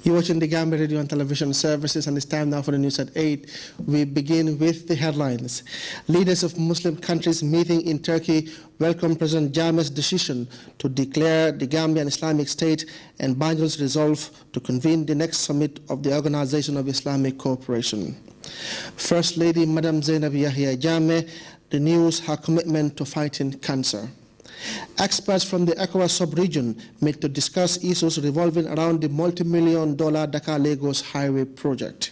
You're watching the Gambia Radio and Television Services, and it's time now for the news at 8. We begin with the headlines. Leaders of Muslim countries meeting in Turkey welcome President Jammeh's decision to declare the Gambian Islamic State and Banjul's resolve to convene the next summit of the Organization of Islamic Cooperation. First Lady Madam Zainab Yahya Jammeh renews her commitment to fighting cancer. Experts from the ECOWAS sub-region met to discuss issues revolving around the multi-million-dollar Dakar-Lagos highway project.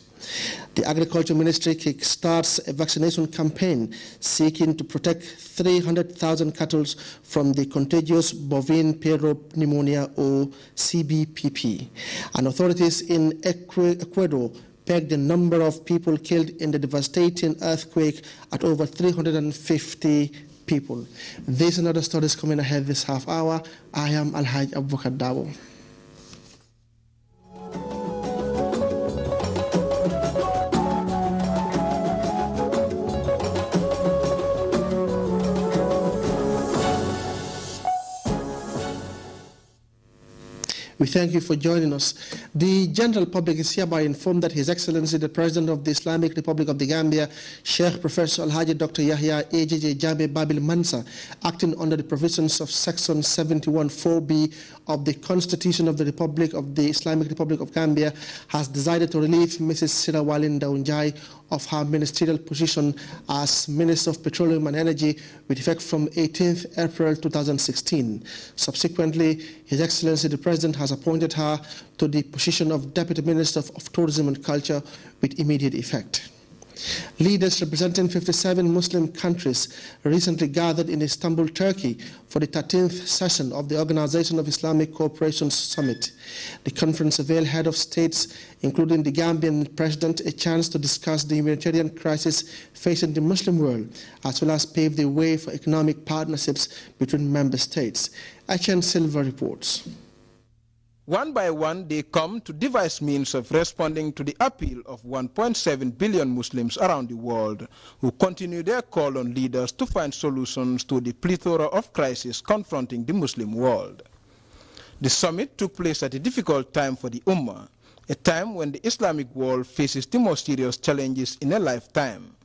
The Agriculture Ministry kickstarts a vaccination campaign seeking to protect 300,000 cattle from the contagious bovine pneumonia or CBPP. And authorities in Ecuador pegged the number of people killed in the devastating earthquake at over 350 people. These and other stories coming ahead this half hour. I am ALHAGIE. We thank you for joining us. The general public is hereby informed that His Excellency the President of the Islamic Republic of the Gambia, Sheikh Professor Alhaji Dr. Yahya AJJ Jammeh Babil Mansa, acting under the provisions of Section 71(4)(b) of the Constitution of the Republic of the Islamic Republic of Gambia, has decided to relieve Mrs. Sirawalin Daunjai of her ministerial position as Minister of Petroleum and Energy with effect from 18th April 2016. Subsequently, His Excellency the President has appointed her to the position of Deputy Minister of Tourism and Culture with immediate effect. Leaders representing 57 Muslim countries recently gathered in Istanbul, Turkey for the 13th session of the Organization of Islamic Cooperation Summit. The conference availed head of states, including the Gambian President, a chance to discuss the humanitarian crisis facing the Muslim world, as well as pave the way for economic partnerships between member states. HN Silva reports. One by one, they come to devise means of responding to the appeal of 1.7 billion Muslims around the world who continue their call on leaders to find solutions to the plethora of crises confronting the Muslim world. The summit took place at a difficult time for the Ummah, a time when the Islamic world faces the most serious challenges in a lifetime.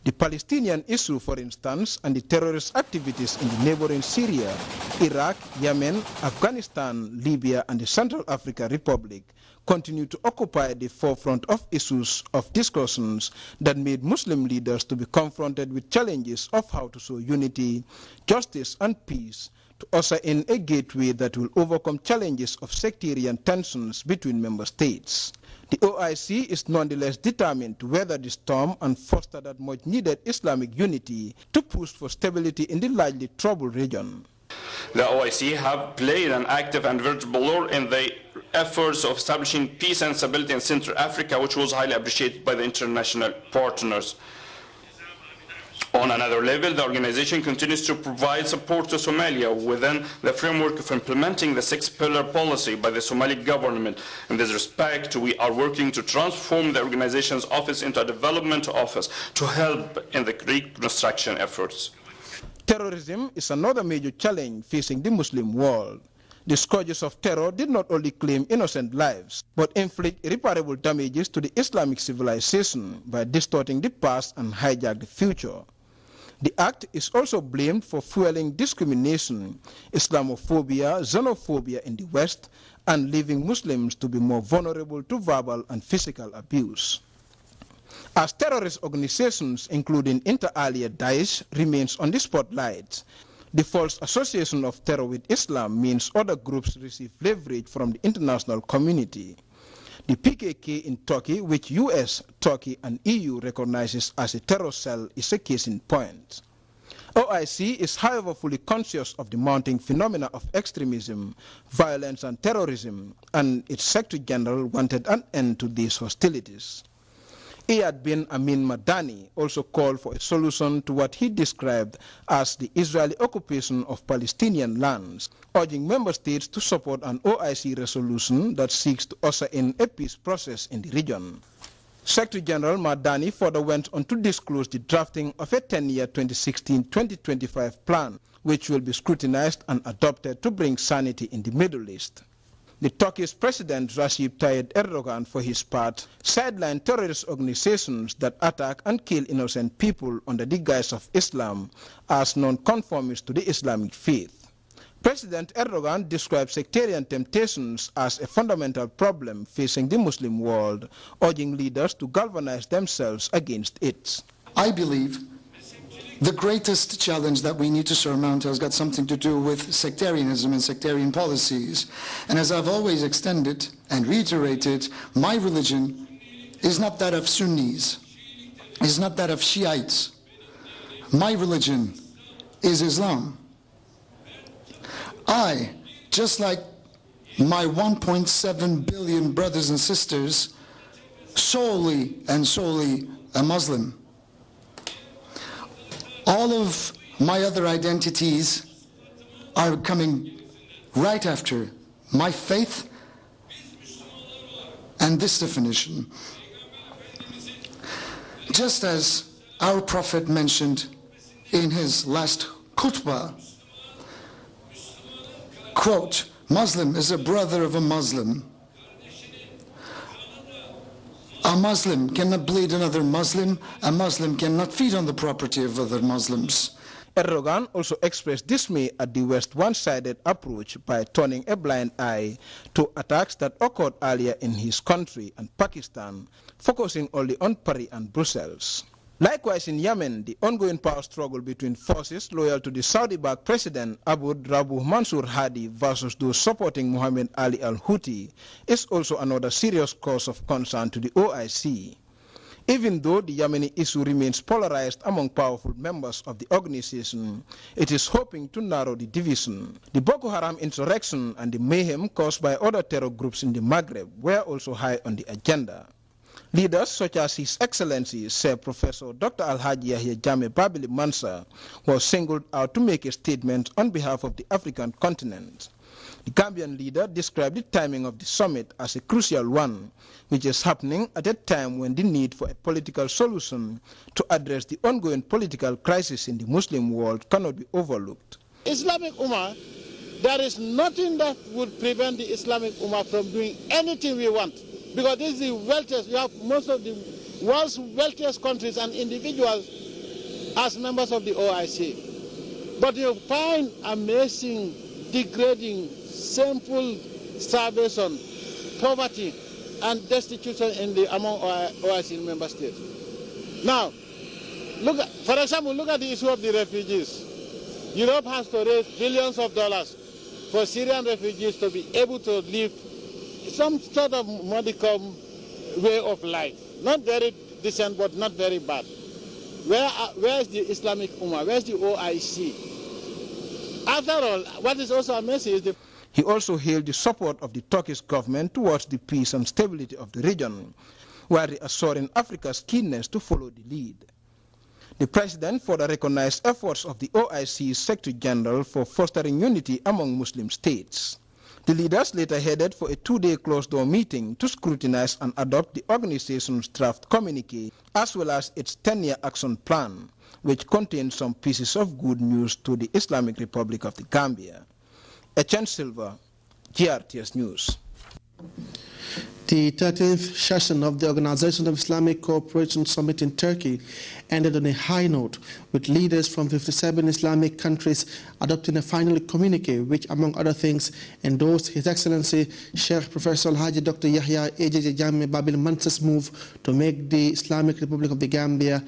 The Palestinian issue, for instance, and the terrorist activities in the neighboring Syria, Iraq, Yemen, Afghanistan, Libya, and the Central African Republic continue to occupy the forefront of issues of discussions that made Muslim leaders to be confronted with challenges of how to sow unity, justice, and peace to usher in a gateway that will overcome challenges of sectarian tensions between member states. The OIC is nonetheless determined to weather the storm and foster that much-needed Islamic unity to push for stability in the largely troubled region. The OIC have played an active and veritable role in the efforts of establishing peace and stability in Central Africa, which was highly appreciated by the international partners. On another level, the organization continues to provide support to Somalia within the framework of implementing the six-pillar policy by the Somali government. In this respect, we are working to transform the organization's office into a development office to help in the reconstruction efforts. Terrorism is another major challenge facing the Muslim world. The scourges of terror did not only claim innocent lives, but inflict irreparable damages to the Islamic civilization by distorting the past and hijack the future. The act is also blamed for fueling discrimination, Islamophobia, xenophobia in the West, and leaving Muslims to be more vulnerable to verbal and physical abuse. As terrorist organizations, including inter alia Daesh, remains on the spotlight, the false association of terror with Islam means other groups receive leverage from the international community. The PKK in Turkey, which US, Turkey, and EU recognizes as a terror cell, is a case in point. OIC is, however, fully conscious of the mounting phenomena of extremism, violence, and terrorism, and its Secretary General wanted an end to these hostilities. Iyad bin Amin Madani also called for a solution to what he described as the Israeli occupation of Palestinian lands, urging member states to support an OIC resolution that seeks to usher in a peace process in the region. Secretary General Madani further went on to disclose the drafting of a 10-year 2016-2025 plan, which will be scrutinized and adopted to bring sanity in the Middle East. The Turkish President Recep Tayyip Erdogan, for his part, sidelined terrorist organizations that attack and kill innocent people under the guise of Islam as non-conformists to the Islamic faith. President Erdogan described sectarian temptations as a fundamental problem facing the Muslim world, urging leaders to galvanize themselves against it. I believe the greatest challenge that we need to surmount has got something to do with sectarianism and sectarian policies. And as I've always extended and reiterated, my religion is not that of Sunnis, is not that of Shiites. My religion is Islam. I, just like my 1.7 billion brothers and sisters, solely a Muslim. All of my other identities are coming right after my faith and this definition. Just as our Prophet mentioned in his last khutbah, quote, Muslim is a brother of a Muslim. A Muslim cannot bleed another Muslim. A Muslim cannot feed on the property of other Muslims. Erdogan also expressed dismay at the West's one-sided approach by turning a blind eye to attacks that occurred earlier in his country and Pakistan, focusing only on Paris and Brussels. Likewise in Yemen, the ongoing power struggle between forces loyal to the Saudi-backed President Abu Rabu Mansur Hadi versus those supporting Mohammed Ali al-Houthi is also another serious cause of concern to the OIC. Even though the Yemeni issue remains polarized among powerful members of the organization, it is hoping to narrow the division. The Boko Haram insurrection and the mayhem caused by other terror groups in the Maghreb were also high on the agenda. Leaders such as His Excellency, Sir Professor Dr. ALHAGIE Jammeh Babili Mansa, was singled out to make a statement on behalf of the African continent. The Gambian leader described the timing of the summit as a crucial one, which is happening at a time when the need for a political solution to address the ongoing political crisis in the Muslim world cannot be overlooked. Islamic Ummah, there is nothing that would prevent the Islamic Ummah from doing anything we want. Because this is the wealthiest, you have most of the world's wealthiest countries and individuals as members of the OIC. But you find amazing, degrading, shameful starvation, poverty, and destitution among OIC member states. Now, for example, look at the issue of the refugees. Europe has to raise billions of dollars for Syrian refugees to be able to live some sort of modicum way of life. Not very decent, but not very bad. Where is the Islamic Ummah? Where is the OIC? After all, what is also amazing is the... He also hailed the support of the Turkish government towards the peace and stability of the region, while reassuring Africa's keenness to follow the lead. The president further recognized efforts of the OIC's Secretary General for fostering unity among Muslim states. The leaders later headed for a two-day closed-door meeting to scrutinize and adopt the organization's draft communique, as well as its 10-year action plan, which contains some pieces of good news to the Islamic Republic of the Gambia. Etienne Silva, GRTS News. The 13th session of the Organization of Islamic Cooperation Summit in Turkey ended on a high note, with leaders from 57 Islamic countries adopting a final communique which, among other things, endorsed His Excellency Sheikh Professor ALHAGIE Dr. Yahya AJJ Jammeh Babili Mansa's move to make the Islamic Republic of the Gambia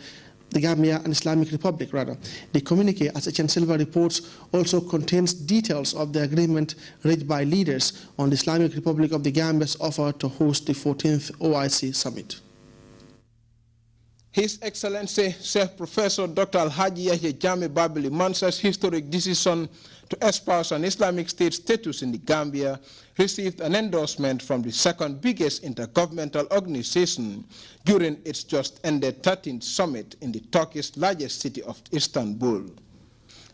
an Islamic Republic, rather. The communique, as Etienne Silva reports, also contains details of the agreement reached by leaders on the Islamic Republic of the Gambia's offer to host the 14th OIC summit. His Excellency Sheikh Professor Dr. ALHAGIE Yahya Jammeh Babili Mansa's historic decision to espouse an Islamic State status in the Gambia received an endorsement from the second biggest intergovernmental organization during its just ended 13th summit in the Turkish largest city of Istanbul.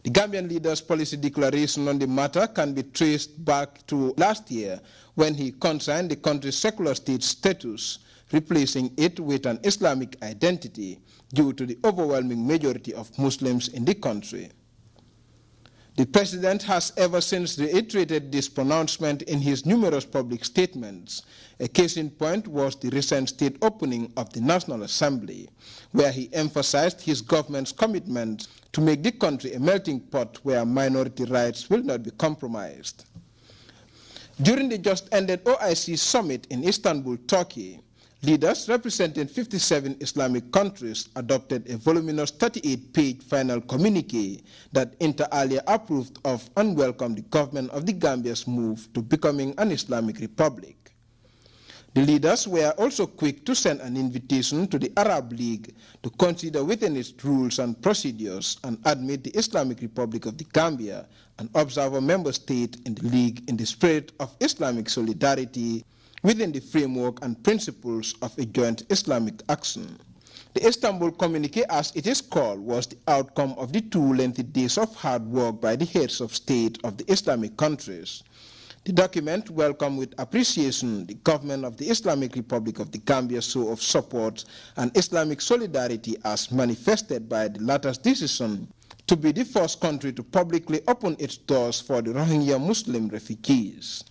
The Gambian leader's policy declaration on the matter can be traced back to last year when he consigned the country's secular state status, replacing it with an Islamic identity due to the overwhelming majority of Muslims in the country. The president has ever since reiterated this pronouncement in his numerous public statements. A case in point was the recent state opening of the National Assembly, where he emphasized his government's commitment to make the country a melting pot where minority rights will not be compromised. During the just-ended OIC summit in Istanbul, Turkey, leaders representing 57 Islamic countries adopted a voluminous 38-page final communique that inter alia approved of and welcomed the government of the Gambia's move to becoming an Islamic republic. The leaders were also quick to send an invitation to the Arab League to consider within its rules and procedures and admit the Islamic Republic of the Gambia, an observer member state in the League, in the spirit of Islamic solidarity within the framework and principles of a joint Islamic action. The Istanbul communique, as it is called, was the outcome of the 2 lengthy days of hard work by the heads of state of the Islamic countries. The document welcomed with appreciation the government of the Islamic Republic of the Gambia's show of support and Islamic solidarity as manifested by the latter's decision to be the first country to publicly open its doors for the Rohingya Muslim refugees.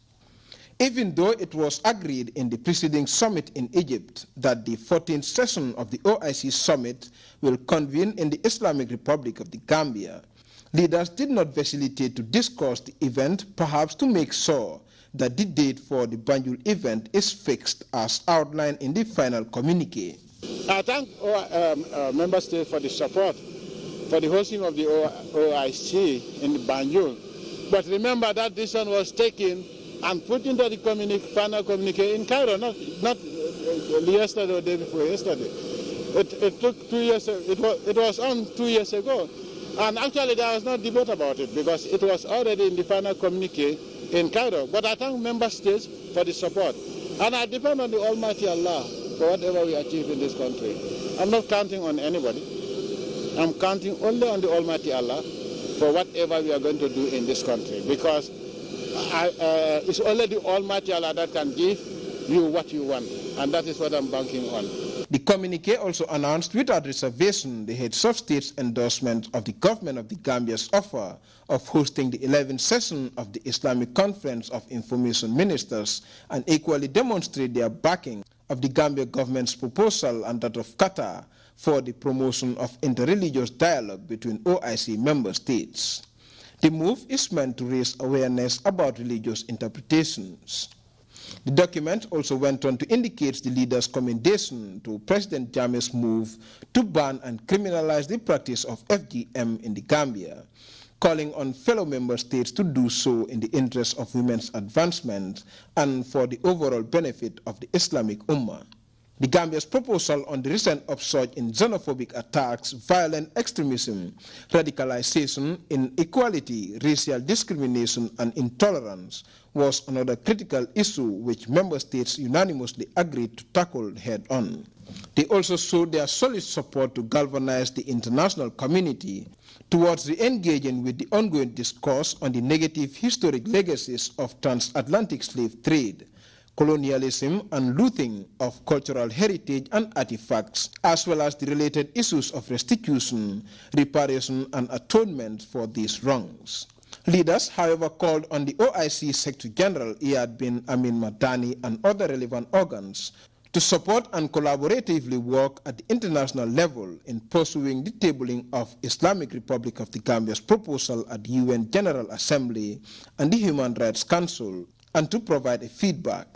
Even though it was agreed in the preceding summit in Egypt that the 14th session of the OIC summit will convene in the Islamic Republic of the Gambia, leaders did not facilitate to discuss the event, perhaps to make sure that the date for the Banjul event is fixed as outlined in the final communique. I thank our member states for the support for the hosting of the OIC in Banjul. But remember that decision was taken and put into the final communique in Cairo, not yesterday or the day before yesterday. It took 2 years. It was on 2 years ago, and actually there was no debate about it because it was already in the final communique in Cairo. But I thank member states for the support, and I depend on the Almighty Allah for whatever we achieve in this country. I'm not counting on anybody. I'm counting only on the Almighty Allah for whatever we are going to do in this country, because it's only the Almighty Allah that can give you what you want, and that is what I'm banking on. The communique also announced without reservation the heads of state's endorsement of the government of the Gambia's offer of hosting the 11th session of the Islamic Conference of Information Ministers, and equally demonstrate their backing of the Gambia government's proposal and that of Qatar for the promotion of interreligious dialogue between OIC member states. The move is meant to raise awareness about religious interpretations. The document also went on to indicate the leaders' commendation to President Jammeh's move to ban and criminalize the practice of FGM in the Gambia, calling on fellow member states to do so in the interest of women's advancement and for the overall benefit of the Islamic Ummah. The Gambia's proposal on the recent upsurge in xenophobic attacks, violent extremism, radicalization, inequality, racial discrimination, and intolerance was another critical issue which member states unanimously agreed to tackle head-on. They also showed their solid support to galvanize the international community towards re-engaging with the ongoing discourse on the negative historic legacies of transatlantic slave trade, colonialism, and looting of cultural heritage and artifacts, as well as the related issues of restitution, reparation, and atonement for these wrongs. Leaders, however, called on the OIC Secretary General Iyad bin Amin Madani and other relevant organs to support and collaboratively work at the international level in pursuing the tabling of Islamic Republic of the Gambia's proposal at the UN General Assembly and the Human Rights Council, and to provide a feedback.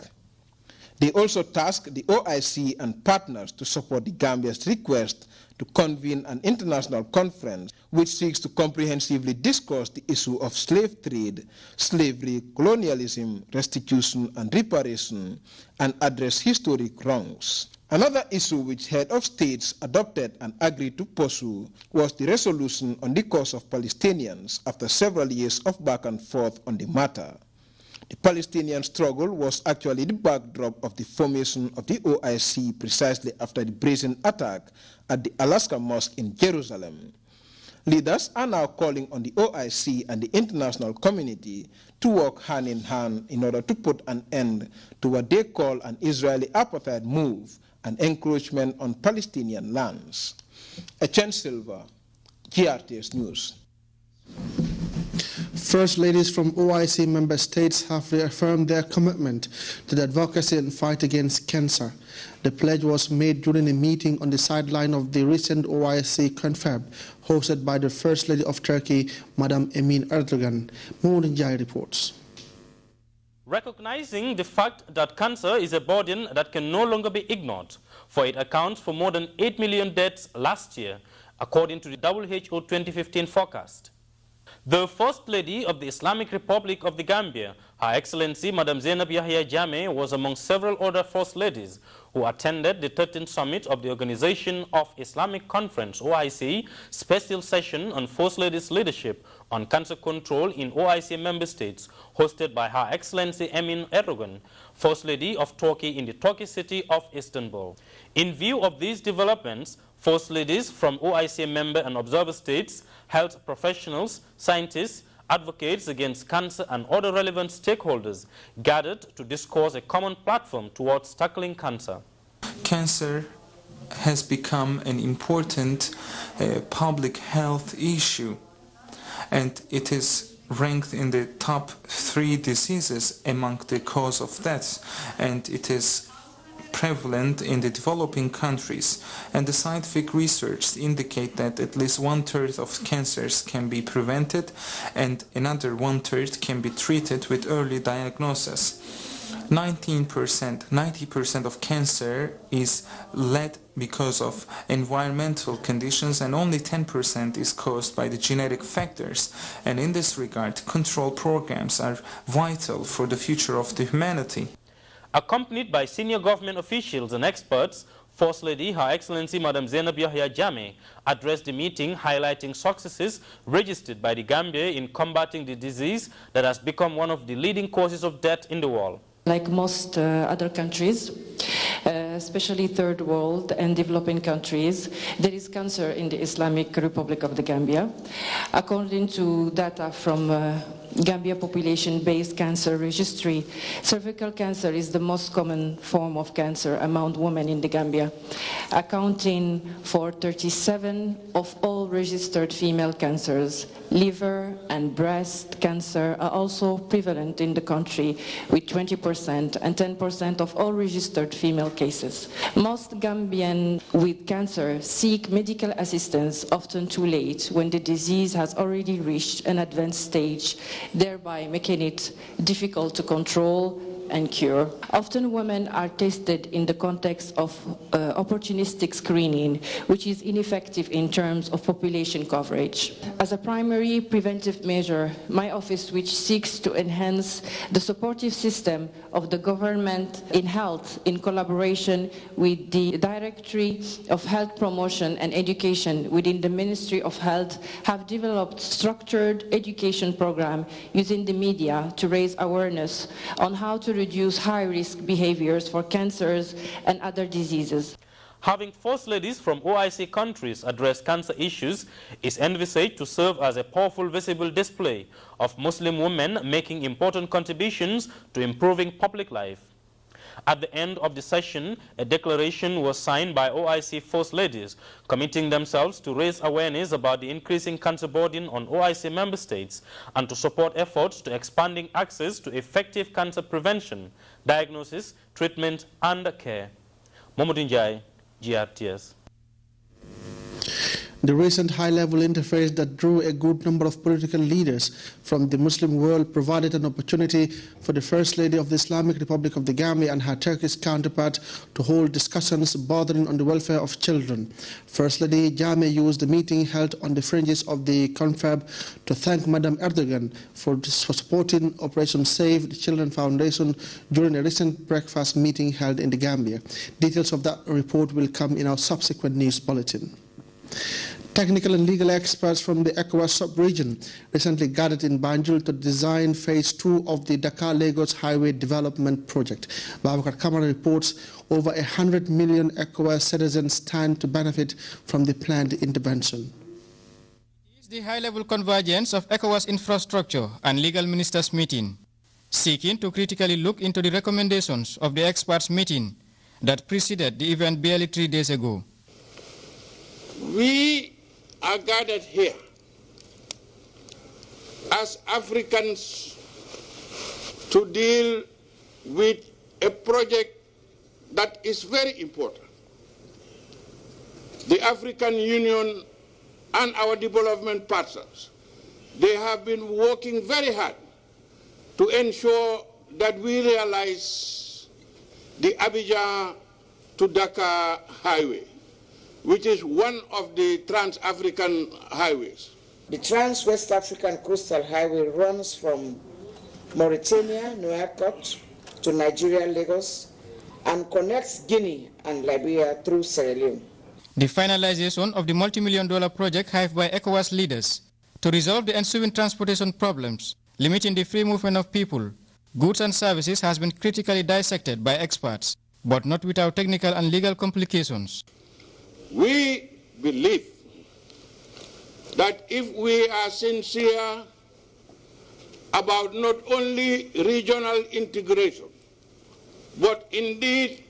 They also tasked the OIC and partners to support the Gambia's request to convene an international conference which seeks to comprehensively discuss the issue of slave trade, slavery, colonialism, restitution, and reparation, and address historic wrongs. Another issue which head of states adopted and agreed to pursue was the resolution on the cause of Palestinians after several years of back and forth on the matter. The Palestinian struggle was actually the backdrop of the formation of the OIC precisely after the brazen attack at the Alaska Mosque in Jerusalem. Leaders are now calling on the OIC and the international community to work hand in hand in order to put an end to what they call an Israeli apartheid move and encroachment on Palestinian lands. Etienne Silva, GRTS News. First ladies from OIC member states have reaffirmed their commitment to the advocacy and fight against cancer. The pledge was made during a meeting on the sideline of the recent OIC confab hosted by the First Lady of Turkey, Madam Emin Erdogan. Moon Jai reports. Recognizing the fact that cancer is a burden that can no longer be ignored, for it accounts for more than 8 million deaths last year, according to the WHO 2015 forecast. The First Lady of the Islamic Republic of the Gambia, Her Excellency Madam Zainab Yahya Jammeh, was among several other First Ladies who attended the 13th Summit of the Organization of Islamic Conference, OIC, special session on First Ladies' leadership on cancer control in OIC member states, hosted by Her Excellency Emin Erdogan, First Lady of Turkey in the Turkish city of Istanbul. In view of these developments, First Ladies from OIC member and observer states, health professionals, scientists, advocates against cancer and other relevant stakeholders gathered to discuss a common platform towards tackling cancer. Cancer has become an important public health issue, and it is ranked in the top 3 diseases among the cause of death, and it is prevalent in the developing countries, and the scientific research indicate that at least 1/3 of cancers can be prevented and another 1/3 can be treated with early diagnosis. 90% of cancer is led because of environmental conditions, and only 10% is caused by the genetic factors. And in this regard, control programs are vital for the future of the humanity. Accompanied by senior government officials and experts, First Lady Her Excellency Madam Zainab Yahya Jammeh addressed the meeting, highlighting successes registered by the Gambia in combating the disease that has become one of the leading causes of death in the world. Like most other countries, especially third world and developing countries, there is cancer in the Islamic Republic of the Gambia. According to data from Gambia Population-Based Cancer Registry, cervical cancer is the most common form of cancer among women in the Gambia, accounting for 37% of all registered female cancers. Liver and breast cancer are also prevalent in the country, with 20% and 10% of all registered female cases. Most Gambians with cancer seek medical assistance often too late, when the disease has already reached an advanced stage, thereby making it difficult to control and cure. Often women are tested in the context of opportunistic screening, which is ineffective in terms of population coverage. As a primary preventive measure, my office, which seeks to enhance the supportive system of the government in health in collaboration with the Directorate of Health Promotion and Education within the Ministry of Health, have developed structured education program using the media to raise awareness on how to reduce high-risk behaviors for cancers and other diseases. Having First Ladies from OIC countries address cancer issues is envisaged to serve as a powerful visible display of Muslim women making important contributions to improving public life. At the end of the session, a declaration was signed by OIC First Ladies, committing themselves to raise awareness about the increasing cancer burden on OIC member states and to support efforts to expanding access to effective cancer prevention, diagnosis, treatment, and care. Mohammed Njai, GRTS. The recent high-level interface that drew a good number of political leaders from the Muslim world provided an opportunity for the First Lady of the Islamic Republic of the Gambia and her Turkish counterpart to hold discussions bordering on the welfare of children. First Lady Jammeh used the meeting held on the fringes of the confab to thank Madam Erdogan for supporting Operation Save the Children Foundation during a recent breakfast meeting held in the Gambia. Details of that report will come in our subsequent news bulletin. Technical and legal experts from the ECOWAS sub-region recently gathered in Banjul to design Phase 2 of the Dakar-Lagos Highway Development Project. ABUBKAR reports over 100 million ECOWAS citizens stand to benefit from the planned intervention. It is the high-level convergence of ECOWAS infrastructure and legal ministers meeting, seeking to critically look into the recommendations of the experts meeting that preceded the event barely 3 days ago. We are gathered here as Africans to deal with a project that is very important. The African Union and our development partners, they have been working very hard to ensure that we realize the Abidjan to Dakar highway, which is one of the trans-African highways. The Trans-West African Coastal Highway runs from Mauritania, Nouakchott, to Nigeria, Lagos, and connects Guinea and Liberia through Sierra Leone. The finalization of the multi-million-dollar project hyped by ECOWAS leaders to resolve the ensuing transportation problems, limiting the free movement of people, goods and services has been critically dissected by experts, but not without technical and legal complications. We believe that if we are sincere about not only regional integration, but indeed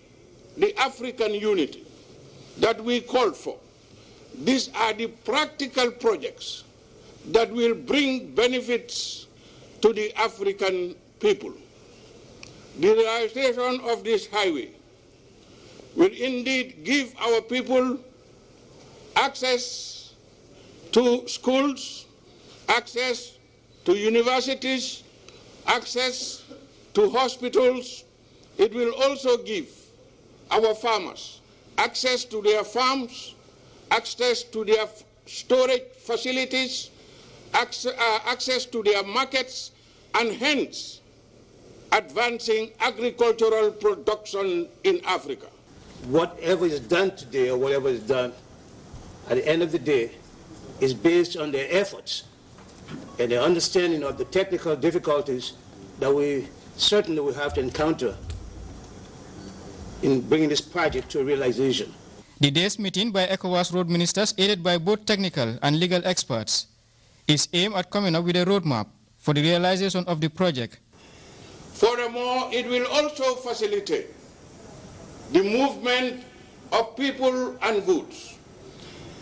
the African unity that we called for, these are the practical projects that will bring benefits to the African people. The realization of this highway will indeed give our people access to schools, access to universities, access to hospitals. It will also give our farmers access to their farms, access to their storage facilities, access to their markets, and hence advancing agricultural production in Africa. Whatever is done today or whatever is done at the end of the day is based on their efforts and their understanding of the technical difficulties that we certainly will have to encounter in bringing this project to a realization. The day's meeting by ECOWAS road ministers, aided by both technical and legal experts, is aimed at coming up with a roadmap for the realization of the project. Furthermore, it will also facilitate the movement of people and goods.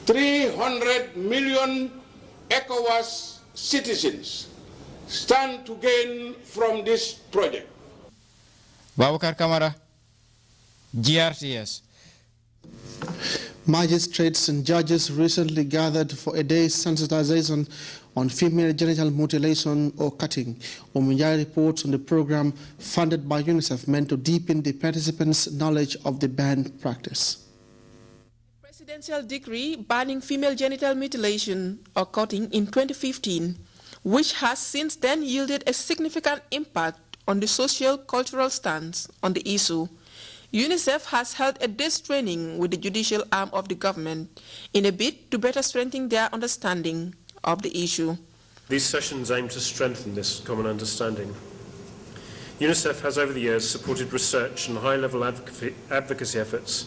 300 million ECOWAS citizens stand to gain from this project. Babukar Kamara, GRTS. Magistrates and judges recently gathered for a day's sensitization on female genital mutilation or cutting. Omunjai reports on the program funded by UNICEF meant to deepen the participants' knowledge of the banned practice. A presidential decree banning female genital mutilation or cutting in 2015, which has since then yielded a significant impact on the socio-cultural stance on the issue. UNICEF has held a day's training with the judicial arm of the government in a bid to better strengthen their understanding of the issue. These sessions aim to strengthen this common understanding. UNICEF has over the years supported research and high-level advocacy efforts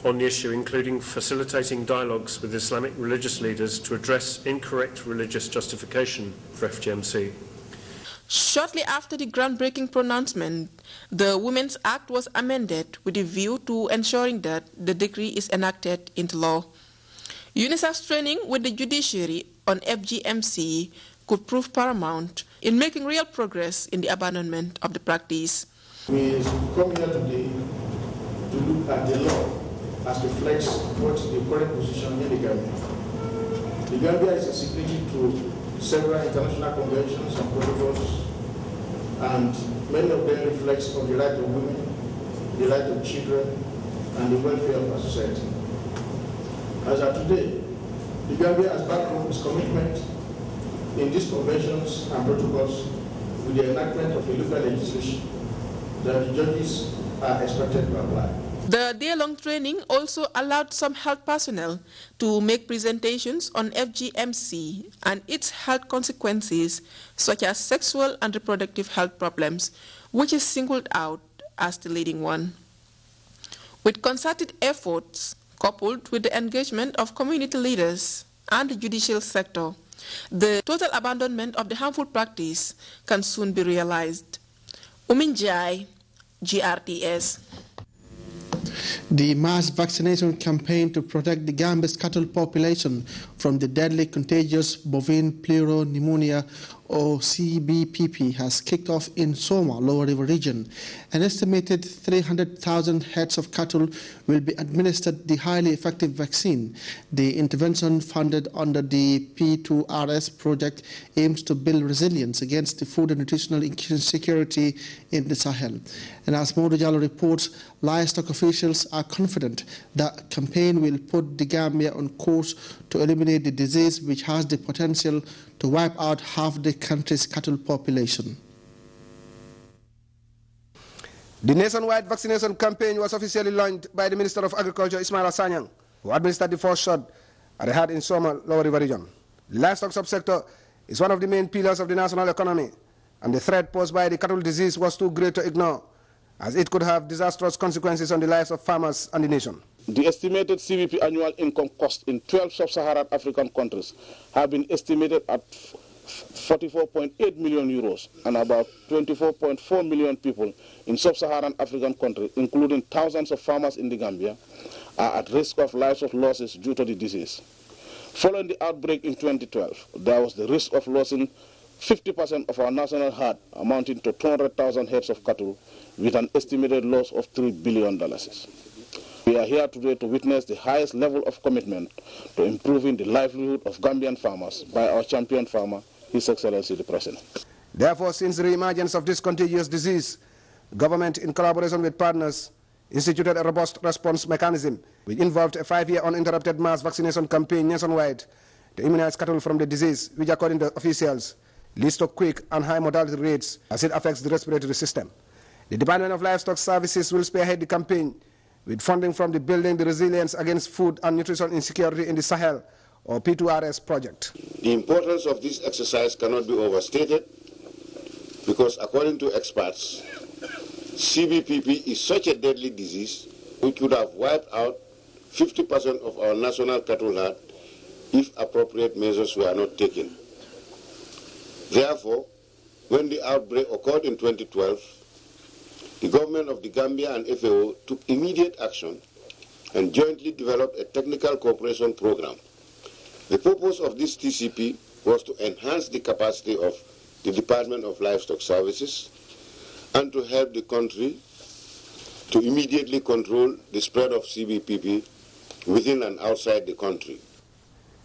on the issue, including facilitating dialogues with Islamic religious leaders to address incorrect religious justification for FGMC. Shortly after the groundbreaking pronouncement, the Women's Act was amended with a view to ensuring that the decree is enacted into law. UNICEF's training with the judiciary on FGMC could prove paramount in making real progress in the abandonment of the practice. We come here today to look at the law as reflects what the current position in the Gambia. The Gambia is a signatory to several international conventions and protocols, and many of them reflect on the right of women, the right of children, and the welfare of our society. As of today, the Gambia has backed up its commitment in these conventions and protocols with the enactment of a local legislation that the judges are expected to apply. The day-long training also allowed some health personnel to make presentations on FGMC and its health consequences, such as sexual and reproductive health problems, which is singled out as the leading one. With concerted efforts, coupled with the engagement of community leaders and the judicial sector, the total abandonment of the harmful practice can soon be realized. Uminjai, GRTS. The mass vaccination campaign to protect the Gambia's cattle population from the deadly contagious bovine pleuropneumonia or CBPP, has kicked off in Soma, Lower River region. An estimated 300,000 heads of cattle will be administered the highly effective vaccine. The intervention, funded under the P2RS project, aims to build resilience against the food and nutritional insecurity in the Sahel. And as Modu Jallo reports, livestock officials are confident that campaign will put the Gambia on course to eliminate the disease, which has the potential to wipe out half the country's cattle population. The nationwide vaccination campaign was officially launched by the Minister of Agriculture, Ismaila Sanyang, who administered the first shot at the herd in Soma, Lower River region. The livestock subsector is one of the main pillars of the national economy, and the threat posed by the cattle disease was too great to ignore, as it could have disastrous consequences on the lives of farmers and the nation. The estimated CBP annual income cost in 12 sub-Saharan African countries have been estimated at 44.8 million euros, and about 24.4 million people in sub-Saharan African countries, including thousands of farmers in the Gambia, are at risk of livestock losses due to the disease. Following the outbreak in 2012, there was the risk of losing 50% of our national herd, amounting to 200,000 heads of cattle, with an estimated loss of $3 billion. We are here today to witness the highest level of commitment to improving the livelihood of Gambian farmers by our champion farmer, His Excellency the President. Therefore, since the re-emergence of this contagious disease, government, in collaboration with partners, instituted a robust response mechanism which involved a 5-year uninterrupted mass vaccination campaign nationwide to immunize cattle from the disease, which, according to officials, leads to quick and high mortality rates as it affects the respiratory system. The Department of Livestock Services will spearhead the campaign with funding from the Building the Resilience Against Food and Nutrition Insecurity in the Sahel, or P2RS project. The importance of this exercise cannot be overstated, because according to experts, CBPP is such a deadly disease which would have wiped out 50% of our national cattle herd if appropriate measures were not taken. Therefore, when the outbreak occurred in 2012, the government of the Gambia and FAO took immediate action and jointly developed a technical cooperation program. The purpose of this TCP was to enhance the capacity of the Department of Livestock Services and to help the country to immediately control the spread of CBPP within and outside the country.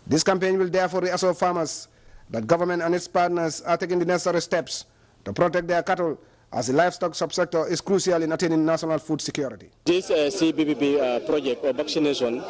This campaign will therefore reassure farmers that government and its partners are taking the necessary steps to protect their cattle, as the livestock subsector is crucial in attaining national food security. This CBPP project or vaccination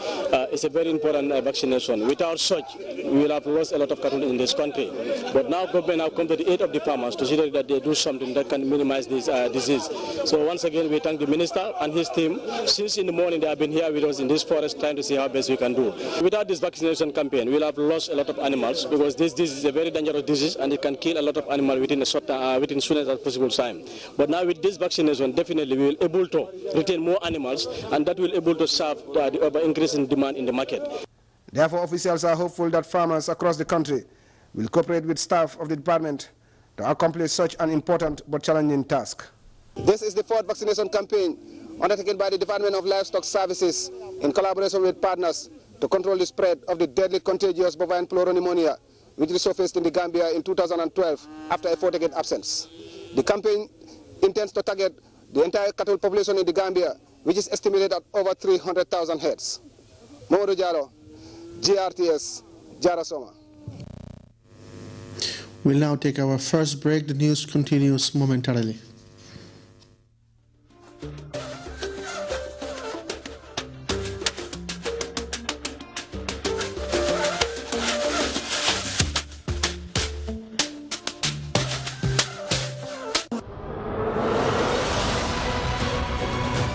is a very important vaccination. Without such, we will have lost a lot of cattle in this country. But now government have come to the aid of the farmers to see that they do something that can minimize this disease. So once again, we thank the minister and his team. Since in the morning, they have been here with us in this forest trying to see how best we can do. Without this vaccination campaign, we will have lost a lot of animals, because this disease is a very dangerous disease and it can kill a lot of animals within a short within soonest as possible time. But now with this vaccination, definitely we will able to retain more animals, and that will able to serve the over increase in demand in the market. Therefore, officials are hopeful that farmers across the country will cooperate with staff of the department to accomplish such an important but challenging task. This is the 4th vaccination campaign undertaken by the Department of Livestock Services in collaboration with partners to control the spread of the deadly contagious bovine pleuropneumonia, which resurfaced in the Gambia in 2012 after a 4-decade absence. The campaign intends to target the entire cattle population in the Gambia, which is estimated at over 300,000 heads. Modu Jallo, GRTS, Jarasoma. We'll now take our first break. The news continues momentarily.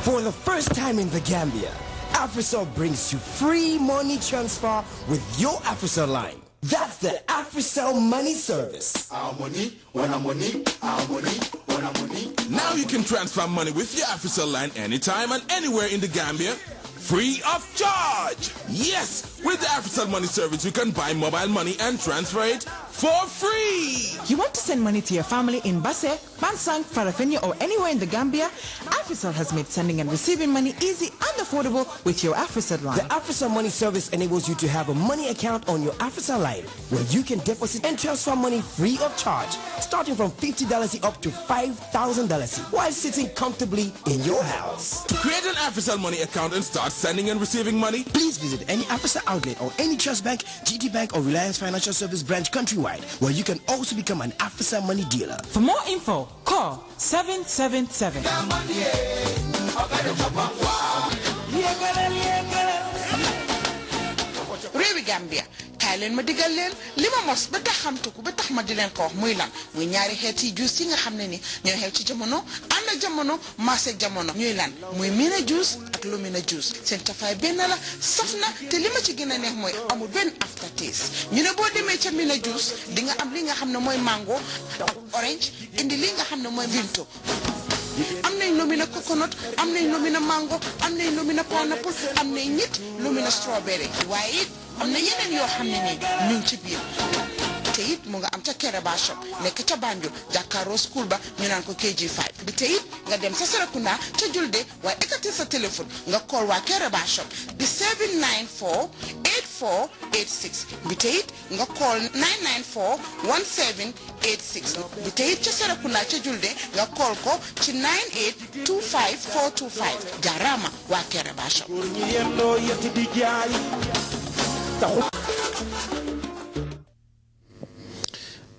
For the first time in the Gambia, AfriCell brings you free money transfer with your AfriCell line. That's the AfriCell money service. Our money, when our money, our money, when our money. Now you can transfer money with your AfriCell line anytime and anywhere in the Gambia free of charge. Yes, with the AfriCell Money Service, you can buy mobile money and transfer it for free. You want to send money to your family in Basse, Bansang, Farafenni, or anywhere in the Gambia? AfriCell has made sending and receiving money easy and affordable with your AfriCell line. The AfriCell Money Service enables you to have a money account on your AfriCell line where you can deposit and transfer money free of charge, starting from $50 up to $5,000 while sitting comfortably in your house. To create an AfriCell Money account and start sending and receiving money, please visit any AfriCell outlet or any Trust Bank, GT Bank, or Reliance Financial Service branch countrywide, where you can also become an AfriCell Money dealer. For more info, call 777. Rewi Gambia kaay leen ma digal leen li ma mos ba tax xam tuku ba tax ma di leen ko wax muy lan muy ñaari xeeti juice yi nga xam ne ni ñooy xew ci jamono ànd ak jamono maase jamono ñuy lan muy Mina juice ak Lumina juice seen tafaay benn la saf na te li ma ci gën a neex mooy amul benn aftertaste ñu ne boo demee ca Mina juice di nga am li nga xam ne mooy mango ak orange indi li nga xam ne mooy vinto am nañ Lumina coconut am nañ Lumina mango am nañ Lumina pineapple am nañ ñit Lumina strawberry waaye it am na yeneen yoo xam ne nii ñu ngi ci biir te it mu nga am ca Kereba shop nekk ca Banjul jàkkaaroo school ba ñu naan ko KG5 bi te it nga dem sa Serekunda ca Julde waaye ekkati sa téléphone nga call waa Kereba shop di 794 8486 bi te it nga call 994 1786 bi te it ca Serekunda ca Julde nga call ko ci 98 25 425 jaarama waa Kereba shop.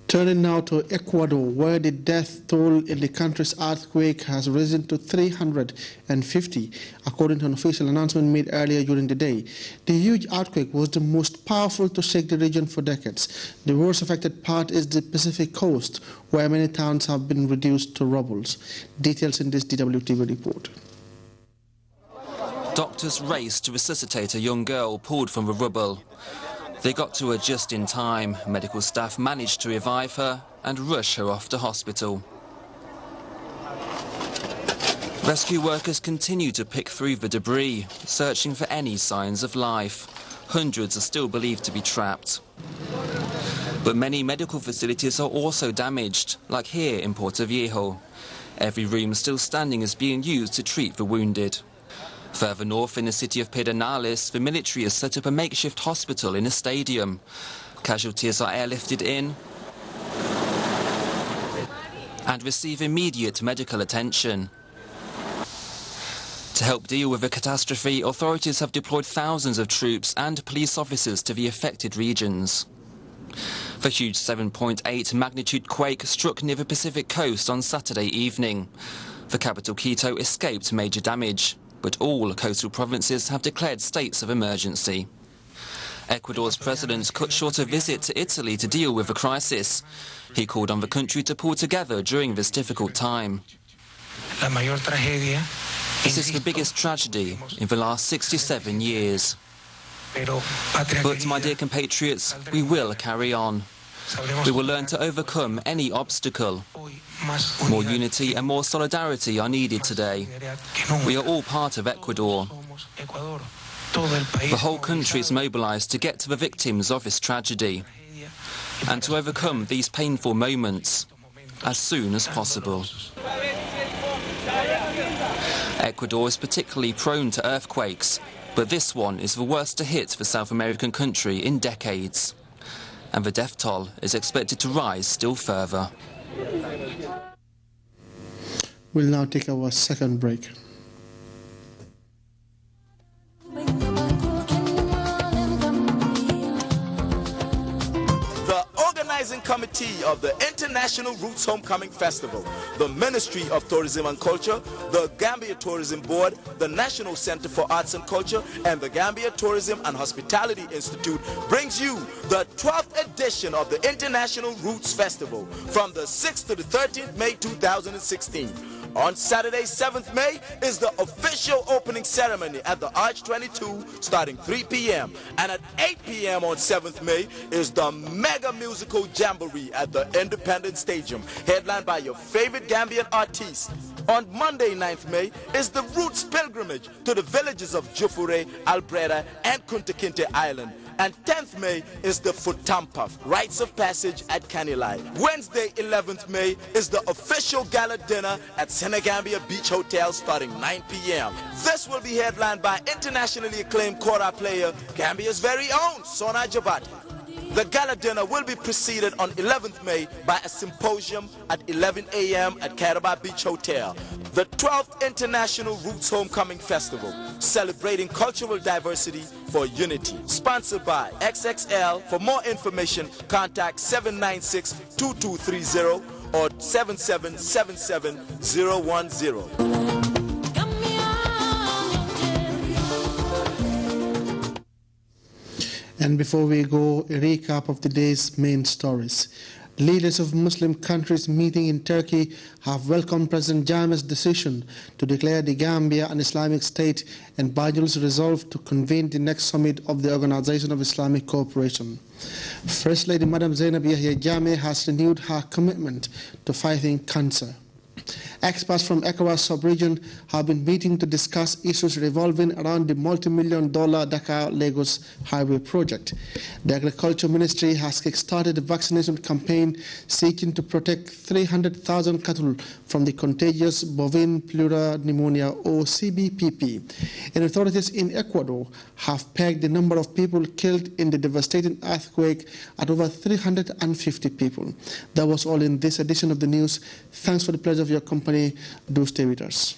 Turning now to Ecuador, where the death toll in the country's earthquake has risen to 350, according to an official announcement made earlier during the day. The huge earthquake was the most powerful to shake the region for decades. The worst affected part is the Pacific coast, where many towns have been reduced to rubble. Details in this DWTV report. Doctors raced to resuscitate a young girl pulled from the rubble. They got to her just in time. Medical staff managed to revive her and rush her off to hospital. Rescue workers continue to pick through the debris, searching for any signs of life. Hundreds are still believed to be trapped. But many medical facilities are also damaged, like here in Puerto Viejo. Every room still standing is being used to treat the wounded. Further north in the city of Pedernales, the military has set up a makeshift hospital in a stadium. Casualties are airlifted in and receive immediate medical attention. To help deal with the catastrophe, authorities have deployed thousands of troops and police officers to the affected regions. The huge 7.8 magnitude quake struck near the Pacific coast on Saturday evening. The capital Quito escaped major damage, but all coastal provinces have declared states of emergency. Ecuador's president cut short a visit to Italy to deal with the crisis. He called on the country to pull together during this difficult time. This is the biggest tragedy in the last 67 years. But, my dear compatriots, we will carry on. We will learn to overcome any obstacle. More unity and more solidarity are needed today. We are all part of Ecuador. The whole country is mobilized to get to the victims of this tragedy and to overcome these painful moments as soon as possible. Ecuador is particularly prone to earthquakes, but this one is the worst to hit the South American country in decades. And the death toll is expected to rise still further. We'll now take our second break. Organizing Committee of the International Roots Homecoming Festival, the Ministry of Tourism and Culture, the Gambia Tourism Board, the National Center for Arts and Culture, and the Gambia Tourism and Hospitality Institute brings you the 12th edition of the International Roots Festival from the 6th to the 13th May 2016. On Saturday, 7th May, is the official opening ceremony at the Arch 22 starting 3 p.m. And at 8 p.m. on 7th May is the mega musical jamboree at the Independence Stadium, headlined by your favorite Gambian artists, On Monday, 9th May, is the Roots pilgrimage to the villages of Jufure, Albreda, and Kunta Kinte Island. And 10th May is the Futampaf, rites of passage at Kanilai. Wednesday, 11th May, is the official gala dinner at Senegambia Beach Hotel starting 9 p.m. This will be headlined by internationally acclaimed kora player, Gambia's very own Sona Jabati. The gala dinner will be preceded on 11th May by a symposium at 11 a.m. at Caraba Beach Hotel. The 12th International Roots Homecoming Festival, celebrating cultural diversity for unity. Sponsored by XXL. For more information, contact 796-2230 or 7777-010. And before we go, a recap of the day's main stories. Leaders of Muslim countries meeting in Turkey have welcomed President Jammeh's decision to declare the Gambia an Islamic state and Banjul's resolve to convene the next summit of the Organization of Islamic Cooperation. First Lady Madam Zainab Yahya Jammeh has renewed her commitment to fighting cancer. Experts from ECOWAS sub-region have been meeting to discuss issues revolving around the multi-million-dollar Dakar-Lagos highway project. The Agriculture Ministry has kick-started a vaccination campaign seeking to protect 300,000 cattle from the contagious bovine pleural pneumonia or CBPP. And authorities in Ecuador have pegged the number of people killed in the devastating earthquake at over 350 people. That was all in this edition of the news. Thanks for the pleasure of your company. Do stay with us.